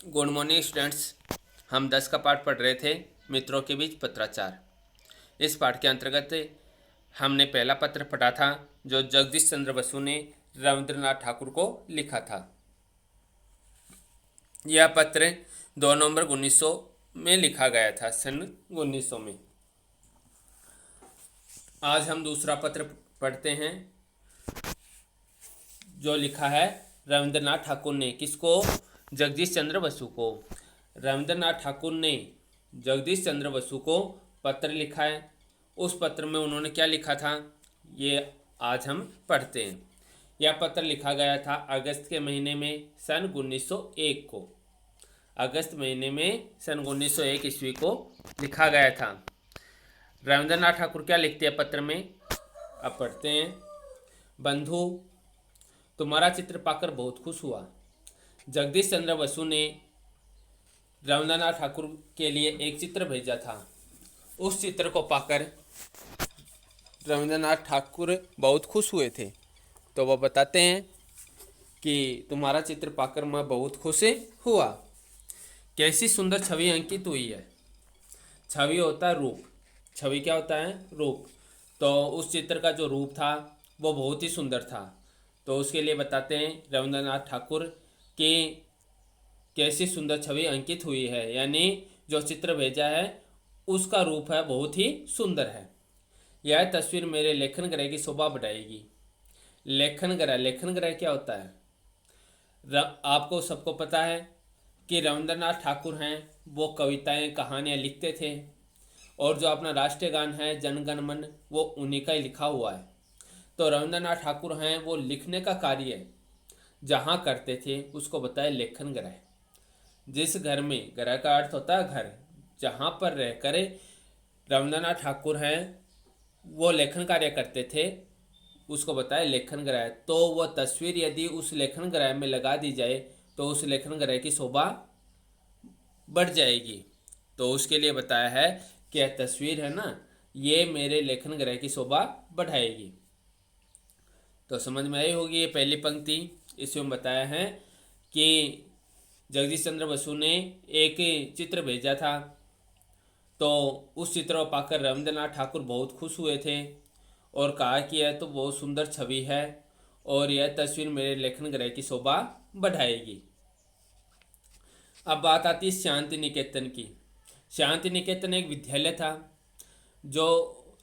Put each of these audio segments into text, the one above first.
Good morning students. हम 10 का पाठ पढ़ रहे थे, मित्रों के बीच पत्राचार। इस पाठ के अंतर्गत हमने पहला पत्र पढ़ा था जो जगदीश चंद्र बसु ने रविंद्रनाथ ठाकुर को लिखा था। यह पत्र 2 नवंबर 1900 में लिखा गया था, सन 1900 में। आज हम दूसरा पत्र पढ़ते हैं जो लिखा है रविंद्रनाथ ठाकुर ने। किसको? जगदीश चंद्र बसु को। रविंद्रनाथ ठाकुर ने जगदीश चंद्र बसु को पत्र लिखा है। उस पत्र में उन्होंने क्या लिखा था, ये आज हम पढ़ते हैं। यह पत्र लिखा गया था अगस्त के महीने में सन 1901 को। अगस्त महीने में सन 1901 ईस्वी को लिखा गया था। रविंद्रनाथ ठाकुर क्या लिखते हैं पत्र में, अब पढ़ते हैं। बंधु, तुम्हारा चित्र पाकर बहुत खुश हुआ। जगदीश चंद्र बसु ने रविंद्रनाथ ठाकुर के लिए एक चित्र भेजा था। उस चित्र को पाकर रविंद्रनाथ ठाकुर बहुत खुश हुए थे। तो वो बताते हैं कि तुम्हारा चित्र पाकर मैं बहुत खुश हुआ। कैसी सुंदर छवि अंकित हुई है। छवि होता है रूप। छवि क्या होता है? रूप। तो उस चित्र का जो रूप था वो बहुत ही सुंदर था। तो उसके लिए बताते हैं रविंद्रनाथ ठाकुर कि कैसी सुंदर छवि अंकित हुई है, यानी जो चित्र भेजा है उसका रूप है बहुत ही सुंदर है। यह तस्वीर मेरे लेखन ग्रह की शोभा बढ़ाएगी। लेखन ग्रह क्या होता है? आपको सबको पता है कि रविंद्रनाथ ठाकुर हैं वो कविताएं कहानियां लिखते थे, और जो अपना राष्ट्रीय गान है जन गण मन वो उन्हीं का ही लिखा हुआ है। तो रविंद्रनाथ ठाकुर हैं वो लिखने का कार्य जहाँ करते थे उसको बताया लेखन ग्रह। जिस घर में, ग्रह का अर्थ होता है घर, जहाँ पर रह करे रविंद्रनाथ ठाकुर हैं वो लेखन कार्य करते थे उसको बताया लेखन ग्रह। तो वो तस्वीर यदि उस लेखन ग्रह में लगा दी जाए तो उस लेखन ग्रह की शोभा बढ़ जाएगी। तो उसके लिए बताया है कि यह तस्वीर है ना, ये मेरे लेखन ग्रह की शोभा बढ़ाएगी। तो समझ में आई होगी ये पहली पंक्ति। इसमें बताया है कि जगदीश चंद्र बसु ने एक चित्र भेजा था, तो उस चित्र को पाकर रविंद्रनाथ ठाकुर बहुत खुश हुए थे और कहा कि यह तो बहुत सुंदर छवि है और यह तस्वीर मेरे लेखन ग्रह की शोभा बढ़ाएगी। अब बात आती है शांति निकेतन की। शांति निकेतन एक विद्यालय था जो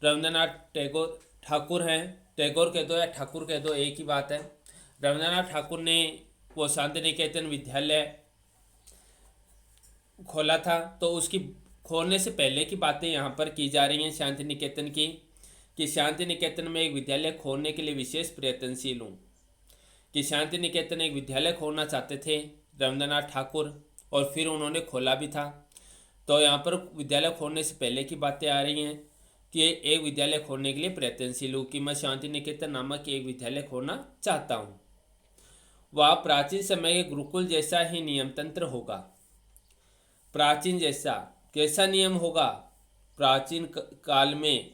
रविंद्रनाथ टैगोर, ठाकुर हैं, टैगोर कह दो या ठाकुर कह दो एक ही बात है। रविंद्रनाथ ठाकुर ने वो शांति निकेतन विद्यालय खोला था। तो उसकी खोलने से पहले की बातें यहाँ पर की जा रही हैं शांति निकेतन की, कि शांति निकेतन में एक विद्यालय खोलने के लिए विशेष प्रयत्नशील हूँ। कि शांति निकेतन एक विद्यालय खोलना चाहते थे रविंद्रनाथ ठाकुर, और फिर उन्होंने खोला भी था। तो यहाँ पर विद्यालय खोलने से पहले की बातें आ रही हैं कि एक विद्यालय खोलने के लिए प्रयत्नशील हूँ, कि मैं शांति निकेतन नामक एक विद्यालय खोलना चाहता हूँ। वह प्राचीन समय के गुरुकुल जैसा ही नियम तंत्र होगा। प्राचीन जैसा कैसा नियम होगा? प्राचीन काल में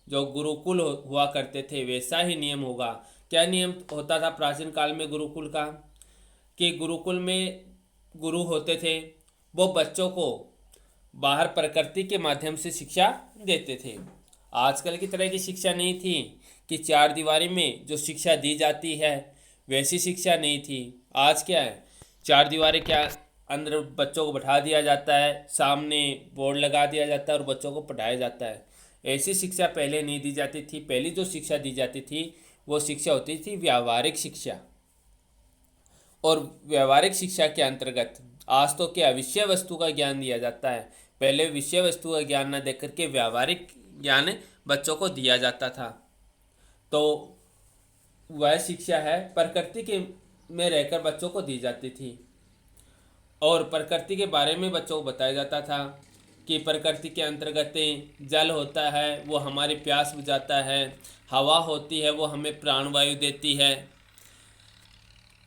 जो गुरुकुल हुआ करते थे वैसा ही नियम होगा। क्या नियम होता था प्राचीन काल में गुरुकुल का? कि गुरुकुल में गुरु होते थे वो बच्चों को बाहर प्रकृति के माध्यम से शिक्षा देते थे। आजकल की तरह की शिक्षा नहीं थी कि चार दीवारी में जो शिक्षा दी जाती है वैसी शिक्षा नहीं थी। आज क्या है, चार दीवारी क्या, अंदर बच्चों को बैठा दिया जाता है, सामने बोर्ड लगा दिया जाता है और बच्चों को पढ़ाया जाता है। ऐसी शिक्षा पहले नहीं दी जाती थी। पहली जो शिक्षा दी जाती थी वो शिक्षा होती थी व्यावहारिक शिक्षा। और व्यावहारिक शिक्षा के अंतर्गत आज तो क्या, विषय वस्तु का ज्ञान दिया जाता है। पहले विषय वस्तु का ज्ञान न देकर के व्यावहारिक ज्ञान बच्चों को दिया जाता था। तो वह शिक्षा है प्रकृति के में रहकर बच्चों को दी जाती थी, और प्रकृति के बारे में बच्चों को बताया जाता था कि प्रकृति के अंतर्गत जल होता है वो हमारी प्यास बुझाता है, हवा होती है वो हमें प्राणवायु देती है,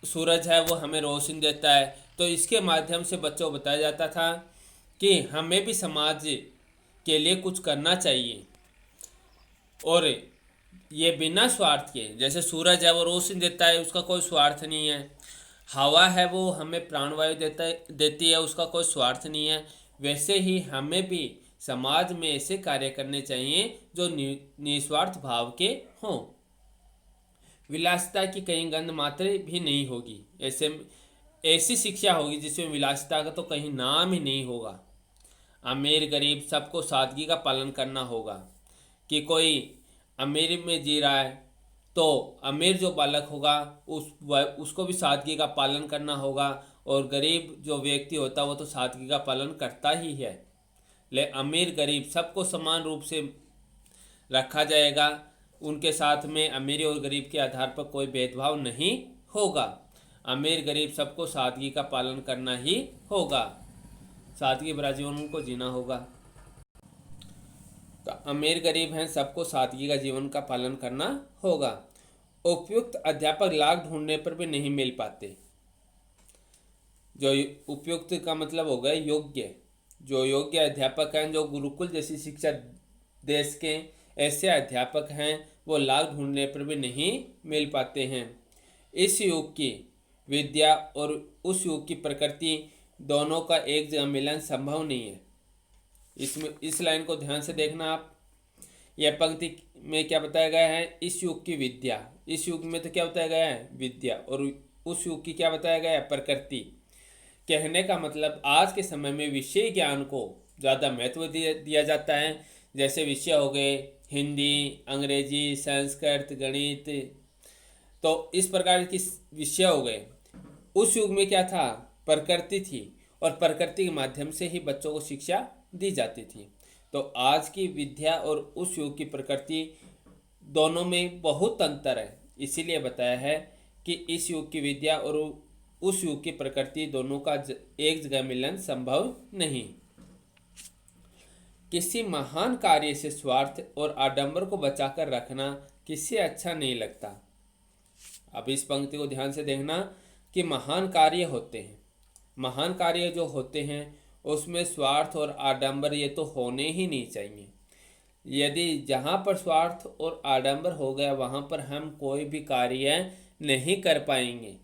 सूरज है वो हमें रोशनी देता है। तो इसके माध्यम से बच्चों को बताया जाता था कि हमें भी समाज के लिए कुछ करना चाहिए, और ये बिना स्वार्थ के। जैसे सूरज है वो रोशनी देता है, उसका कोई स्वार्थ नहीं है। हवा है वो हमें प्राणवायु देती है, उसका कोई स्वार्थ नहीं है। वैसे ही हमें भी समाज में ऐसे कार्य करने चाहिए जो निस्वार्थ भाव के हों। विलासिता की कहीं गंध मात्र भी नहीं होगी। ऐसी शिक्षा होगी जिसमें विलासिता का तो कहीं नाम ही नहीं होगा। अमीर गरीब सबको सादगी का पालन करना होगा। कि कोई अमीर में जी रहा है तो अमीर जो बालक होगा उसको भी सादगी का पालन करना होगा, और गरीब जो व्यक्ति होता है वो तो सादगी का पालन करता ही है। ले अमीर गरीब सबको समान रूप से रखा जाएगा। उनके साथ में अमीरी और गरीब के आधार पर कोई भेदभाव नहीं होगा। अमीर गरीब सबको सादगी का पालन करना ही होगा। सादगी भरा जीवन उनको जीना होगा। तो अमीर गरीब हैं, सबको सादगी का जीवन का पालन करना होगा। उपयुक्त अध्यापक लाख ढूंढने पर भी नहीं मिल पाते। जो उपयुक्त का मतलब हो गया योग्य। जो योग्य अध्यापक हैं, जो गुरुकुल जैसी शिक्षा दे सके, ऐसे अध्यापक हैं वो लाख ढूंढने पर भी नहीं मिल पाते हैं। इस युग की विद्या और उस युग की प्रकृति दोनों का एक जगह मिलन संभव नहीं है। इसमें इस लाइन को ध्यान से देखना आप। यह पंक्ति में क्या बताया गया है? इस युग की विद्या। इस युग में तो क्या बताया गया है? विद्या। और उस युग की क्या बताया गया है? प्रकृति। कहने का मतलब आज के समय में विषय ज्ञान को ज़्यादा महत्व दिया जाता है। जैसे विषय हो गए हिंदी, अंग्रेजी, संस्कृत, गणित, तो इस प्रकार की विषय हो गए। उस युग में क्या था? प्रकृति थी, और प्रकृति के माध्यम से ही बच्चों को शिक्षा दी जाती थी। तो आज की विद्या और उस युग की प्रकृति दोनों में बहुत अंतर है। इसीलिए बताया है कि इस युग की विद्या और उस युग की प्रकृति दोनों का एक जगह मिलन संभव नहीं। किसी महान कार्य से स्वार्थ और आडंबर को बचाकर रखना किसी अच्छा नहीं लगता। अब इस पंक्ति को ध्यान से देखना कि महान कार्य होते हैं, महान कार्य जो होते हैं उसमें स्वार्थ और आडंबर ये तो होने ही नहीं चाहिए। यदि जहाँ पर स्वार्थ और आडंबर हो गया वहाँ पर हम कोई भी कार्य नहीं कर पाएंगे।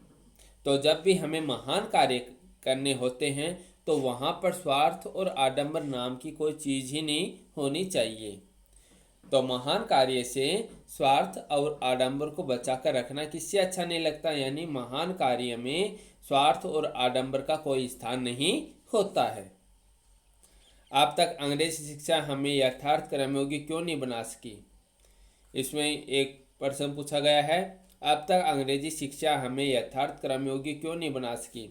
तो जब भी हमें महान कार्य करने होते हैं तो वहाँ पर स्वार्थ और आडंबर नाम की कोई चीज़ ही नहीं होनी चाहिए। तो महान कार्य से स्वार्थ और आडंबर को बचाकर रखना किससे अच्छा नहीं लगता। यानी महान कार्य में स्वार्थ और आडंबर का कोई स्थान नहीं होता है। अब तक अंग्रेजी शिक्षा हमें यथार्थ कर्मयोगी क्यों नहीं बना सकी? इसमें एक प्रश्न पूछा गया है, अब तक अंग्रेजी शिक्षा हमें यथार्थ कर्मयोगी क्यों नहीं बना सकी?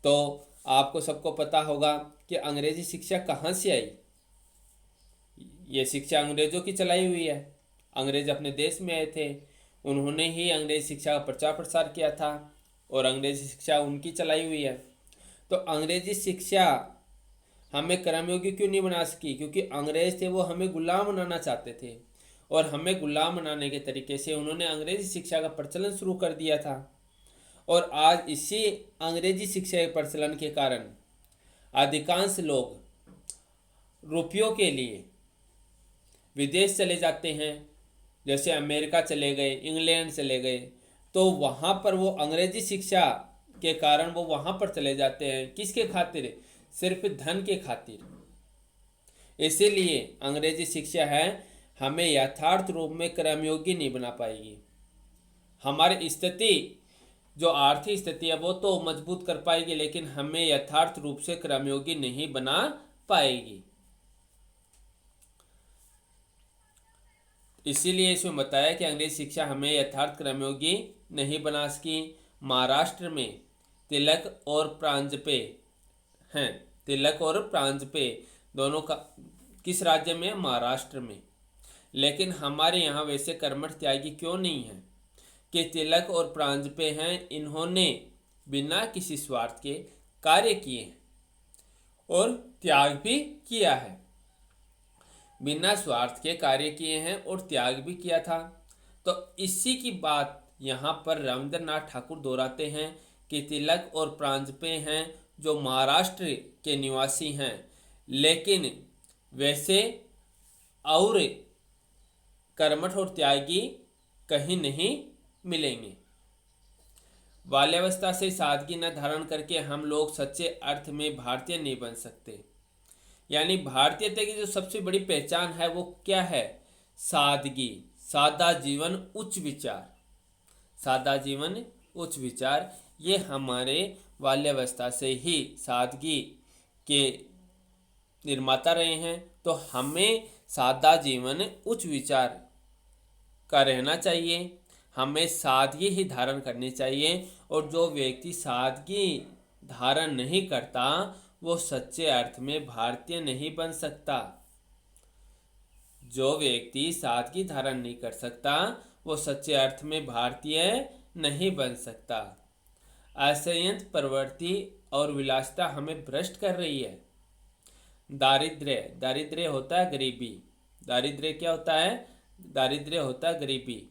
तो आपको सबको पता होगा कि अंग्रेजी शिक्षा कहाँ से आई। ये शिक्षा अंग्रेजों की चलाई हुई है। अंग्रेज अपने देश में आए थे, उन्होंने ही अंग्रेजी शिक्षा का प्रचार प्रसार किया था, और अंग्रेजी शिक्षा उनकी चलाई हुई है। तो अंग्रेजी शिक्षा हमें कर्मयोगी क्यों नहीं बना सकी? क्योंकि अंग्रेज थे वो हमें गुलाम बनाना चाहते थे, और हमें गुलाम बनाने के तरीके से उन्होंने अंग्रेजी शिक्षा का प्रचलन शुरू कर दिया था। और आज इसी अंग्रेजी शिक्षा के प्रचलन के कारण अधिकांश लोग रुपयों के लिए विदेश चले जाते हैं। जैसे अमेरिका चले गए, इंग्लैंड चले गए, तो वहाँ पर वो अंग्रेजी शिक्षा के कारण वो वहाँ पर चले जाते हैं। किसके खातिर? सिर्फ धन के खातिर। इसीलिए अंग्रेजी शिक्षा है हमें यथार्थ रूप में कर्मयोगी नहीं बना पाएगी। हमारी स्थिति जो आर्थिक स्थिति है वो तो मजबूत कर पाएगी, लेकिन हमें यथार्थ रूप से कर्मयोगी नहीं बना पाएगी। इसीलिए इसमें बताया कि अंग्रेजी शिक्षा हमें यथार्थ कर्मयोगी नहीं बना सकी। महाराष्ट्र में तिलक और प्रांजपे हैं। तिलक और प्रांजपे दोनों का किस राज्य में? महाराष्ट्र में। लेकिन हमारे यहाँ वैसे कर्मठ त्यागी क्यों नहीं है कि तिलक और प्रांजपे हैं, इन्होंने बिना किसी स्वार्थ के कार्य किए हैं और त्याग भी किया है। बिना स्वार्थ के कार्य किए हैं और त्याग भी किया था। तो इसी की बात यहाँ पर रविंद्रनाथ ठाकुर दोहराते हैं कि तिलक और प्रांजपे हैं जो महाराष्ट्र के निवासी हैं, लेकिन वैसे और कर्मठ और त्यागी कहीं नहीं मिलेंगे। बाल्यावस्था से सादगी न धारण करके हम लोग सच्चे अर्थ में भारतीय नहीं बन सकते। यानी भारतीयता की जो सबसे बड़ी पहचान है वो क्या है? सादगी, सादा जीवन, उच्च विचार। सादा जीवन, उच्च विचार, ये हमारे बाल्यावस्था से ही सादगी के निर्माता रहे हैं। तो हमें सादा जीवन, उच्च विचार का रहना चाहिए, हमें सादगी ही धारण करनी चाहिए। और जो व्यक्ति सादगी धारण नहीं करता वो सच्चे अर्थ में भारतीय नहीं बन सकता। जो व्यक्ति सादगी धारण नहीं कर सकता वो सच्चे अर्थ में भारतीय नहीं बन सकता। असंयत प्रवृत्ति और विलासिता हमें भ्रष्ट कर रही है। दारिद्र्य, दारिद्र्य होता है गरीबी। दारिद्र्य क्या होता है? दारिद्र्य होता है गरीबी।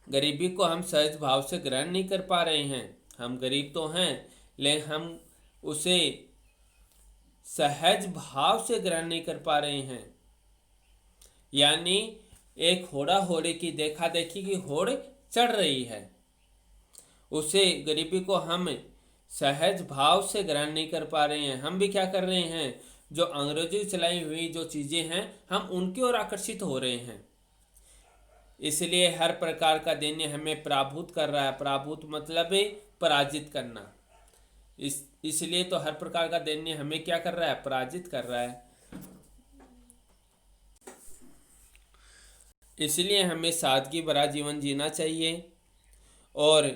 गरीबी को हम सहज भाव से ग्रहण नहीं कर पा रहे हैं। हम गरीब तो हैं लेकिन हम उसे सहज भाव से ग्रहण नहीं कर पा रहे हैं। यानी एक होड़ा होड़ी की देखा देखी की होड़ चढ़ रही है, उसे गरीबी को हम सहज भाव से ग्रहण नहीं कर पा रहे हैं। हम भी क्या कर रहे हैं? जो अंग्रेजी चलाई हुई जो चीज़ें हैं हम उनकी ओर आकर्षित हो रहे हैं। इसलिए हर प्रकार का दैन्य हमें पराभूत कर रहा है। पराभूत मतलब है पराजित करना। इसलिए तो हर प्रकार का दैन्य हमें क्या कर रहा है? पराजित कर रहा है। इसलिए हमें सादगी भरा जीवन जीना चाहिए और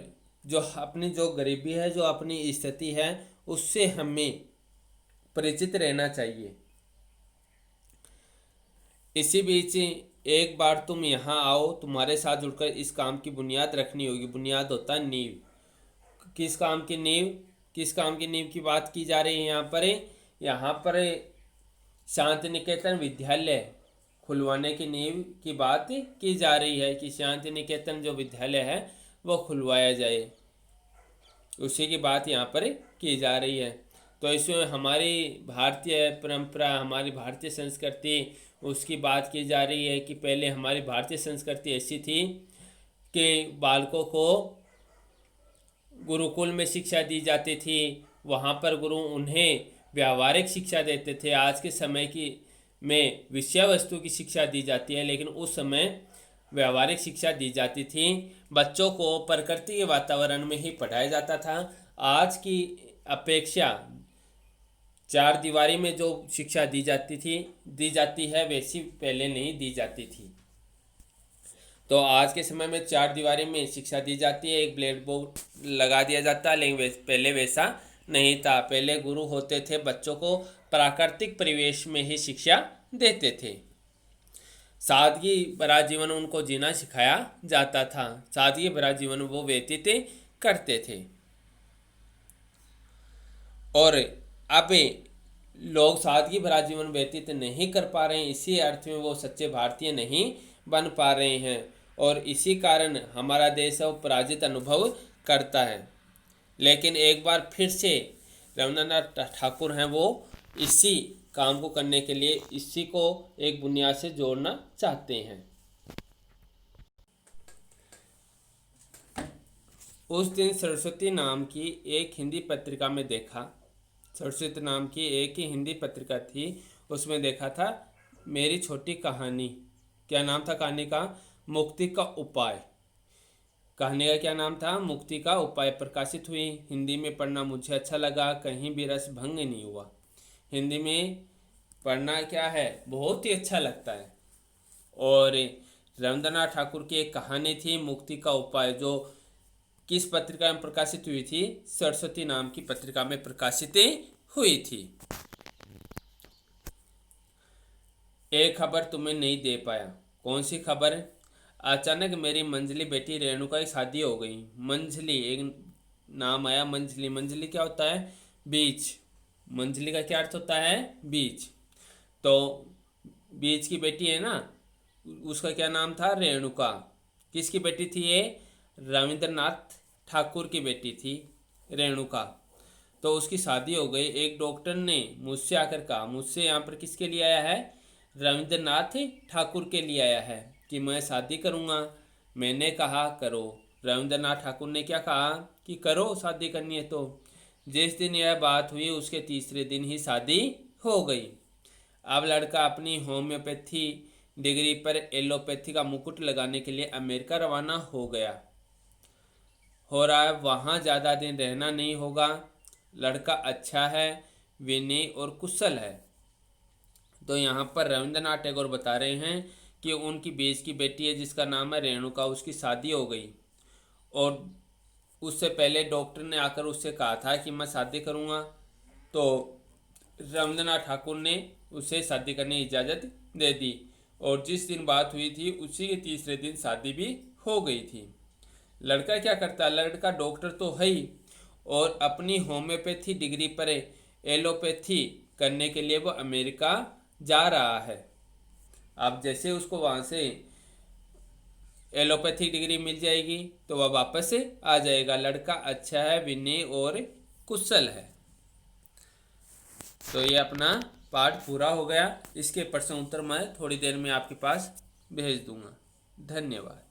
जो अपनी जो गरीबी है, जो अपनी स्थिति है, उससे हमें परिचित रहना चाहिए। इसी बीच एक बार तुम यहाँ आओ, तुम्हारे साथ जुड़कर इस काम की बुनियाद रखनी होगी। बुनियाद होता है नींव। किस काम की नींव? किस काम की नींव की बात की जा रही है यहाँ पर? यहाँ पर शांति निकेतन विद्यालय खुलवाने की नींव की बात की जा रही है कि शांति निकेतन जो विद्यालय है वो खुलवाया जाए, उसी की बात यहाँ पर की जा रही है। तो इसमें हमारी भारतीय परंपरा, हमारी भारतीय संस्कृति, उसकी बात की जा रही है कि पहले हमारी भारतीय संस्कृति ऐसी थी कि बालकों को गुरुकुल में शिक्षा दी जाती थी। वहाँ पर गुरु उन्हें व्यावहारिक शिक्षा देते थे। आज के समय की में विषय वस्तु की शिक्षा दी जाती है, लेकिन उस समय व्यावहारिक शिक्षा दी जाती थी। बच्चों को प्रकृति के वातावरण में ही पढ़ाया जाता था। आज की अपेक्षा चार दीवारी में जो शिक्षा दी जाती है वैसी पहले नहीं दी जाती थी। तो आज के समय में चार दीवारी में शिक्षा दी जाती है, एक ब्लैक बोर्ड लगा दिया जाता है, लेकिन पहले वैसा नहीं था। पहले गुरु होते थे, बच्चों को प्राकृतिक परिवेश में ही शिक्षा देते थे। सादगी भरा जीवन उनको जीना सिखाया जाता था। सादगी भरा जीवन वो व्यतीत करते थे। और अब लोग सादगी भरा जीवन व्यतीत नहीं कर पा रहे हैं, इसी अर्थ में वो सच्चे भारतीय नहीं बन पा रहे हैं और इसी कारण हमारा देश वो पराजित अनुभव करता है। लेकिन एक बार फिर से रविंद्रनाथ ठाकुर हैं, वो इसी काम को करने के लिए इसी को एक बुनियाद से जोड़ना चाहते हैं। उस दिन सरस्वती नाम की एक हिंदी पत्रिका में देखा, सरस्वती नाम की एक ही हिंदी पत्रिका थी, उसमें देखा था मेरी छोटी कहानी। क्या नाम था कहानी का? मुक्ति का उपाय। कहानी का क्या नाम था? मुक्ति का उपाय प्रकाशित हुई। हिंदी में पढ़ना मुझे अच्छा लगा, कहीं भी रस भंग नहीं हुआ। हिंदी में पढ़ना क्या है, बहुत ही अच्छा लगता है। और रविंद्रनाथ ठाकुर की एक कहानी थी मुक्ति का उपाय, जो किस पत्रिका में प्रकाशित हुई थी? सरस्वती नाम की पत्रिका में प्रकाशित हुई थी। एक खबर तुम्हें नहीं दे पाया। कौन सी खबर? अचानक मेरी मंझली बेटी रेणुका की शादी हो गई। मंझली एक नाम आया, मंझली। मंझली क्या होता है? बीच। मंझली का क्या अर्थ होता है? बीच। तो बीच की बेटी है ना, उसका क्या नाम था? रेणुका। किसकी बेटी थी ये? रविंद्रनाथ ठाकुर की बेटी थी रेणुका। तो उसकी शादी हो गई। एक डॉक्टर ने मुझसे आकर कहा, मुझसे यहाँ पर किसके लिए आया है? रविंद्रनाथ ठाकुर के लिए आया है कि मैं शादी करूँगा। मैंने कहा करो। रविंद्रनाथ ठाकुर ने क्या कहा कि करो, शादी करनी है तो। जिस दिन यह बात हुई उसके तीसरे दिन ही शादी हो गई। अब लड़का अपनी होम्योपैथी डिग्री पर एलोपैथी का मुकुट लगाने के लिए अमेरिका रवाना हो रहा है। वहाँ ज़्यादा दिन रहना नहीं होगा। लड़का अच्छा है, विनयी और कुशल है। तो यहाँ पर रविंद्रनाथ टैगोर बता रहे हैं कि उनकी बीच की बेटी है जिसका नाम है रेणुका, उसकी शादी हो गई और उससे पहले डॉक्टर ने आकर उससे कहा था कि मैं शादी करूँगा, तो रविंद्रनाथ ठाकुर ने उसे शादी करने की इजाज़त दे दी और जिस दिन बात हुई थी उसी के तीसरे दिन शादी भी हो गई थी। लड़का क्या करता है, लड़का डॉक्टर तो है ही और अपनी होम्योपैथी डिग्री पर एलोपैथी करने के लिए वो अमेरिका जा रहा है। अब जैसे उसको वहाँ से एलोपैथी डिग्री मिल जाएगी तो वह वापस से आ जाएगा। लड़का अच्छा है, विनयी और कुशल है। तो ये अपना पाठ पूरा हो गया। इसके प्रश्न उत्तर मैं थोड़ी देर में आपके पास भेज दूंगा। धन्यवाद।